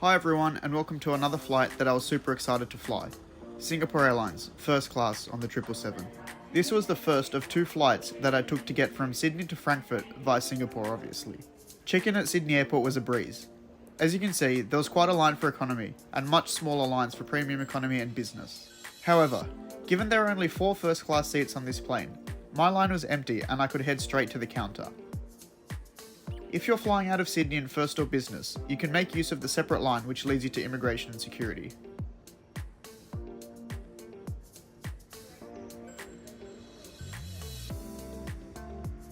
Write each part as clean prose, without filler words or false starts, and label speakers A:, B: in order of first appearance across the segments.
A: Hi everyone, and welcome to another flight that I was super excited to fly. Singapore Airlines, first class on the 777. This was the first of two flights that I took to get from Sydney to Frankfurt via Singapore obviously. Check-in at Sydney Airport was a breeze. As you can see, there was quite a line for economy, and much smaller lines for premium economy and business. However, given there were only 4 first class seats on this plane, my line was empty and I could head straight to the counter. If you're flying out of Sydney in first or business, you can make use of the separate line which leads you to immigration and security.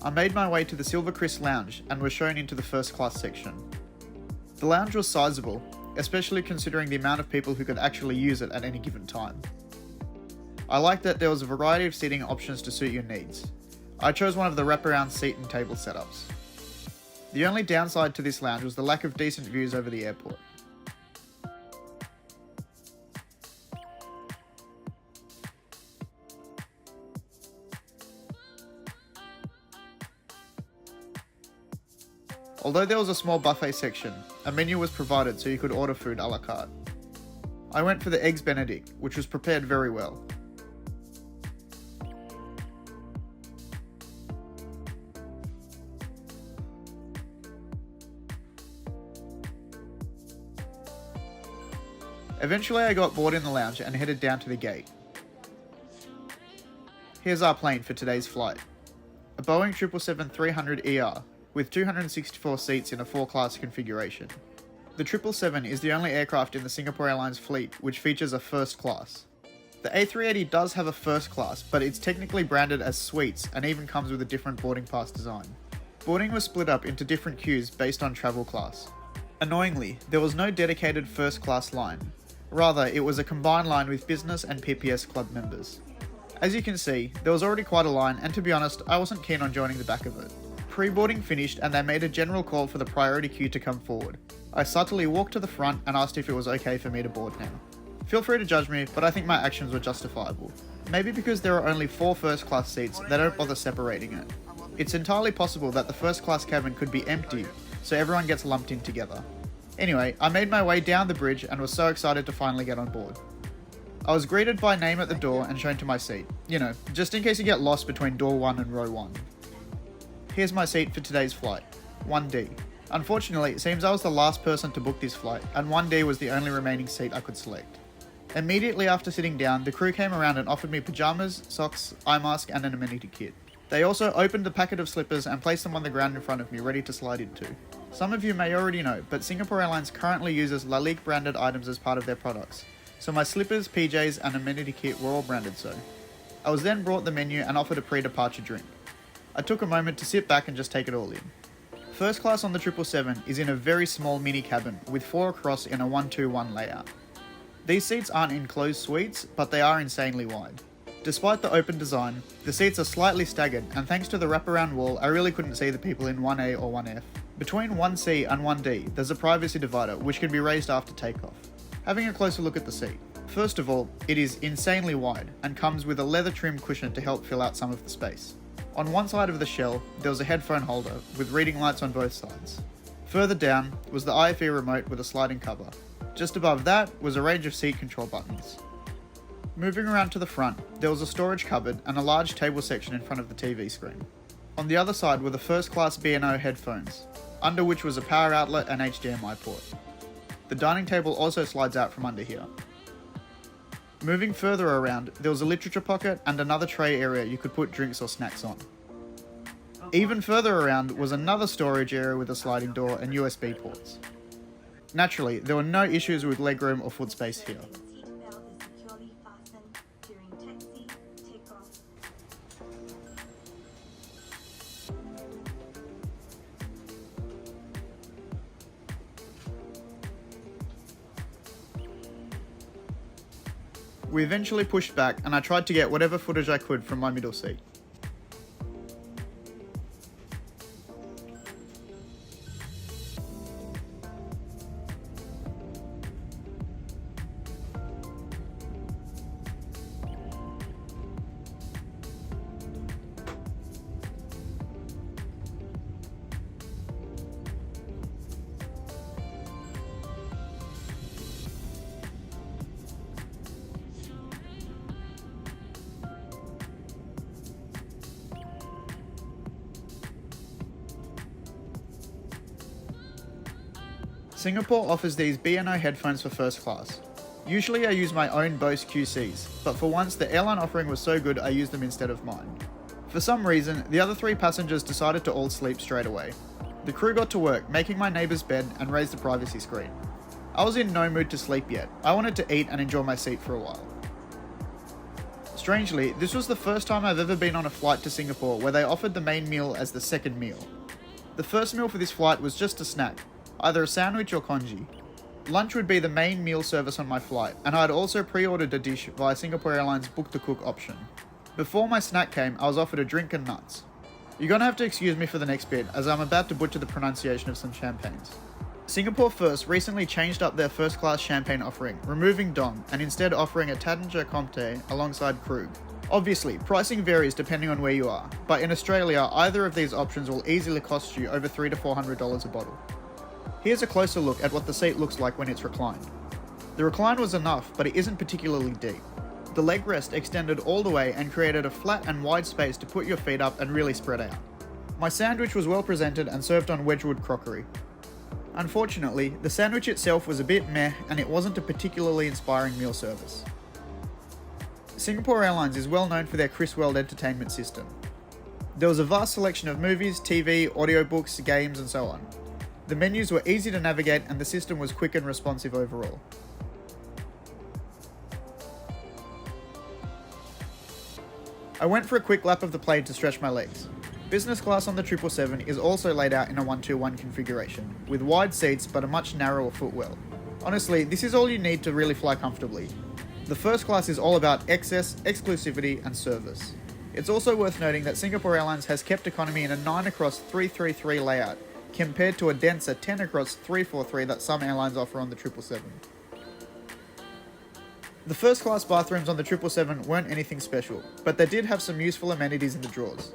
A: I made my way to the Silver Chris Lounge and was shown into the first class section. The lounge was sizable, especially considering the amount of people who could actually use it at any given time. I liked that there was a variety of seating options to suit your needs. I chose one of the wraparound seat and table setups. The only downside to this lounge was the lack of decent views over the airport. Although there was a small buffet section, a menu was provided so you could order food a la carte. I went for the Eggs Benedict, which was prepared very well. Eventually I got bored in the lounge and headed down to the gate. Here's our plane for today's flight. A Boeing 777-300ER with 264 seats in a 4-class configuration. The 777 is the only aircraft in the Singapore Airlines fleet which features a first class. The A380 does have a first class, but it's technically branded as suites and even comes with a different boarding pass design. Boarding was split up into different queues based on travel class. Annoyingly, there was no dedicated first class line. Rather, it was a combined line with business and PPS club members. As you can see, there was already quite a line, and to be honest, I wasn't keen on joining the back of it. Pre-boarding finished and they made a general call for the priority queue to come forward. I subtly walked to the front and asked if it was okay for me to board now. Feel free to judge me, but I think my actions were justifiable. Maybe because there are only 4 first class seats, they don't bother separating it. It's entirely possible that the first class cabin could be empty, so everyone gets lumped in together. Anyway, I made my way down the bridge and was so excited to finally get on board. I was greeted by name at the door and shown to my seat. You know, just in case you get lost between door 1 and row 1. Here's my seat for today's flight, 1D. Unfortunately, it seems I was the last person to book this flight, and 1D was the only remaining seat I could select. Immediately after sitting down, the crew came around and offered me pyjamas, socks, eye mask and an amenity kit. They also opened a packet of slippers and placed them on the ground in front of me ready to slide into. Some of you may already know, but Singapore Airlines currently uses LiQWYD branded items as part of their products, so my slippers, PJs and amenity kit were all branded so. I was then brought the menu and offered a pre-departure drink. I took a moment to sit back and just take it all in. First class on the 777 is in a very small mini cabin with 4 across in a 1-2-1 layout. These seats aren't enclosed suites, but they are insanely wide. Despite the open design, the seats are slightly staggered, and thanks to the wraparound wall, I really couldn't see the people in 1A or 1F. Between 1C and 1D, there's a privacy divider which can be raised after takeoff. Having a closer look at the seat. First of all, it is insanely wide and comes with a leather trim cushion to help fill out some of the space. On one side of the shell, there was a headphone holder with reading lights on both sides. Further down was the IFE remote with a sliding cover. Just above that was a range of seat control buttons. Moving around to the front, there was a storage cupboard and a large table section in front of the TV screen. On the other side were the first class B&O headphones, under which was a power outlet and HDMI port. The dining table also slides out from under here. Moving further around, there was a literature pocket and another tray area you could put drinks or snacks on. Even further around was another storage area with a sliding door and USB ports. Naturally, there were no issues with legroom or foot space here. We eventually pushed back and I tried to get whatever footage I could from my middle seat. Singapore offers these B&O headphones for first class. Usually I use my own Bose QCs, but for once the airline offering was so good I used them instead of mine. For some reason, the other 3 passengers decided to all sleep straight away. The crew got to work, making my neighbour's bed and raised the privacy screen. I was in no mood to sleep yet. I wanted to eat and enjoy my seat for a while. Strangely, this was the first time I've ever been on a flight to Singapore where they offered the main meal as the second meal. The first meal for this flight was just a snack, either a sandwich or congee. Lunch would be the main meal service on my flight, and I had also pre-ordered a dish via Singapore Airlines Book to Cook option. Before my snack came, I was offered a drink and nuts. You're gonna have to excuse me for the next bit, as I'm about to butcher the pronunciation of some champagnes. Singapore First recently changed up their first class champagne offering, removing Dong and instead offering a Taittinger Comte alongside Krug. Obviously, pricing varies depending on where you are, but in Australia, either of these options will easily cost you over $300 to $400 a bottle. Here's a closer look at what the seat looks like when it's reclined. The recline was enough, but it isn't particularly deep. The leg rest extended all the way and created a flat and wide space to put your feet up and really spread out. My sandwich was well presented and served on Wedgwood crockery. Unfortunately, the sandwich itself was a bit meh and it wasn't a particularly inspiring meal service. Singapore Airlines is well known for their Chris World entertainment system. There was a vast selection of movies, TV, audiobooks, games and so on. The menus were easy to navigate and the system was quick and responsive overall. I went for a quick lap of the plane to stretch my legs. Business class on the 777 is also laid out in a 121 configuration, with wide seats but a much narrower footwell. Honestly, this is all you need to really fly comfortably. The first class is all about excess, exclusivity and service. It's also worth noting that Singapore Airlines has kept economy in a 9 across 333 layout, compared to a denser 10 across 343 that some airlines offer on the 777. The first class bathrooms on the 777 weren't anything special, but they did have some useful amenities in the drawers.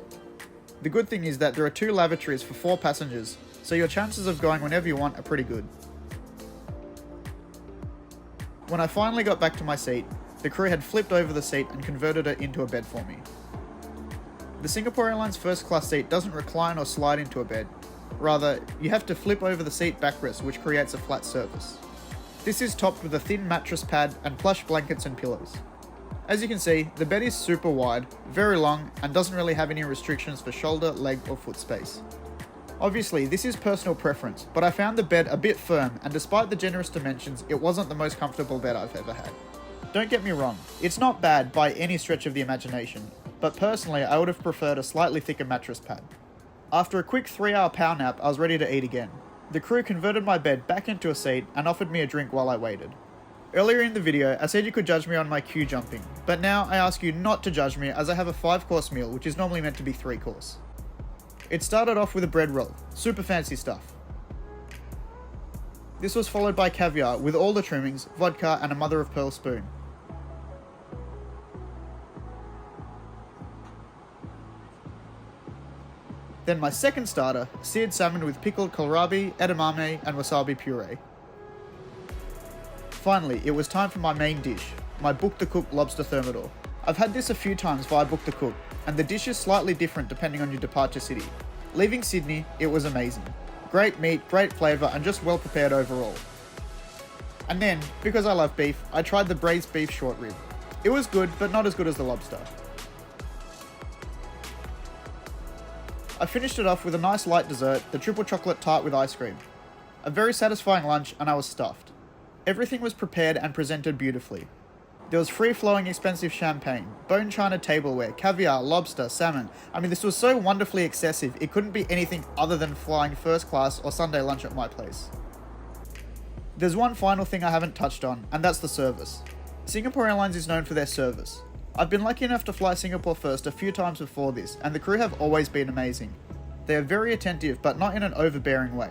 A: The good thing is that there are 2 lavatories for 4 passengers, so your chances of going whenever you want are pretty good. When I finally got back to my seat, the crew had flipped over the seat and converted it into a bed for me. The Singapore Airlines first class seat doesn't recline or slide into a bed. Rather, you have to flip over the seat backrest, which creates a flat surface. This is topped with a thin mattress pad and plush blankets and pillows. As you can see, the bed is super wide, very long, and doesn't really have any restrictions for shoulder, leg, or foot space. Obviously, this is personal preference, but I found the bed a bit firm, and despite the generous dimensions, it wasn't the most comfortable bed I've ever had. Don't get me wrong, it's not bad by any stretch of the imagination, but personally I would have preferred a slightly thicker mattress pad. After a quick 3-hour power nap, I was ready to eat again. The crew converted my bed back into a seat and offered me a drink while I waited. Earlier in the video, I said you could judge me on my queue jumping, but now I ask you not to judge me as I have a 5-course meal, which is normally meant to be 3-course. It started off with a bread roll, super fancy stuff. This was followed by caviar with all the trimmings, vodka and a mother of pearl spoon. Then my second starter, seared salmon with pickled kohlrabi, edamame and wasabi puree. Finally, it was time for my main dish, my Book to Cook lobster thermidor. I've had this a few times via Book to Cook, and the dish is slightly different depending on your departure city. Leaving Sydney, it was amazing. Great meat, great flavour and just well prepared overall. And then, because I love beef, I tried the braised beef short rib. It was good, but not as good as the lobster. I finished it off with a nice light dessert, the triple chocolate tart with ice cream. A very satisfying lunch and I was stuffed. Everything was prepared and presented beautifully. There was free-flowing expensive champagne, bone china tableware, caviar, lobster, salmon. I mean, this was so wonderfully excessive, it couldn't be anything other than flying first class or Sunday lunch at my place. There's one final thing I haven't touched on, and that's the service. Singapore Airlines is known for their service. I've been lucky enough to fly Singapore First a few times before this, and the crew have always been amazing. They are very attentive, but not in an overbearing way.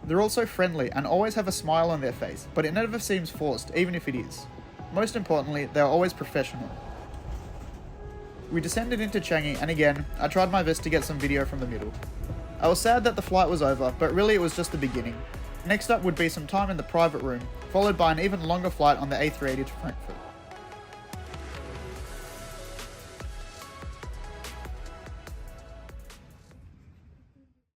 A: They're also friendly and always have a smile on their face, but it never seems forced, even if it is. Most importantly, they are always professional. We descended into Changi, and again, I tried my best to get some video from the middle. I was sad that the flight was over, but really it was just the beginning. Next up would be some time in the private room, followed by an even longer flight on the A380 to Frankfurt.